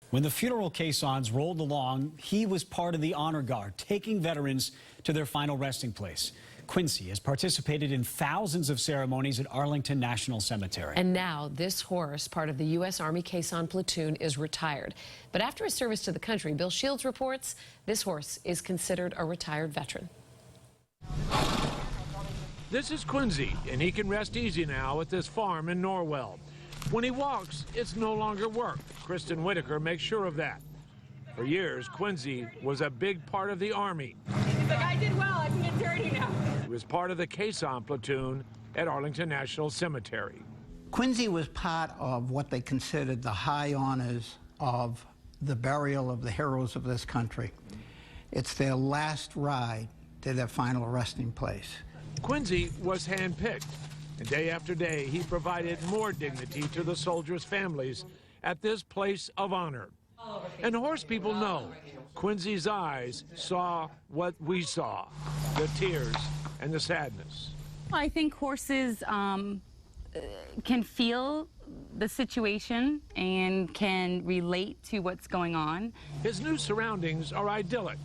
When the funeral caissons rolled along, he was part of the honor guard, taking veterans to their final resting place. Quincy has participated in thousands of ceremonies at Arlington National Cemetery. And now this horse, part of the U.S. Army Caisson platoon, is retired. But after his service to the country, Bill Shields reports this horse is considered a retired veteran. This is Quincy, and he can rest easy now at this farm in Norwell. When he walks, it's no longer work. Kristen Whitaker makes sure of that. For years, Quincy was a big part of the Army. He's like, I did well, I can get dirty now. He was part of the Caisson platoon at Arlington National Cemetery. Quincy was part of what they considered the high honors of the burial of the heroes of this country. It's their last ride to their final resting place. Quincy was handpicked, and day after day he provided more dignity to the soldiers' families at this place of honor. And horse people know Quincy's eyes saw what we saw, the tears and the sadness. I think horses can feel the situation and can relate to what's going on. His new surroundings are idyllic,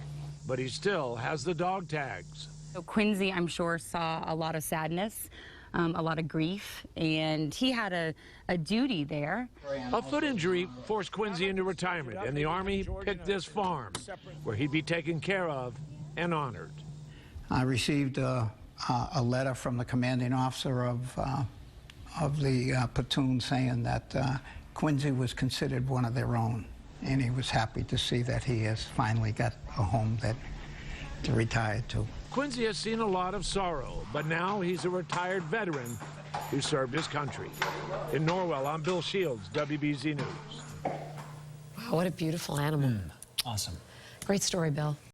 but he still has the dog tags. So Quincy, I'm sure, saw a lot of sadness, a lot of grief, and he had a duty there. A foot injury forced Quincy into retirement, and the Army picked this farm where he'd be taken care of and honored. I received a letter from the commanding officer of the platoon saying that Quincy was considered one of their own, and he was happy to see that he has finally got a home to retire to. Quincy has seen a lot of sorrow, but now he's a retired veteran who served his country. In Norwell, I'm Bill Shields, WBZ News. Wow, what a beautiful animal. Awesome. Great story, Bill.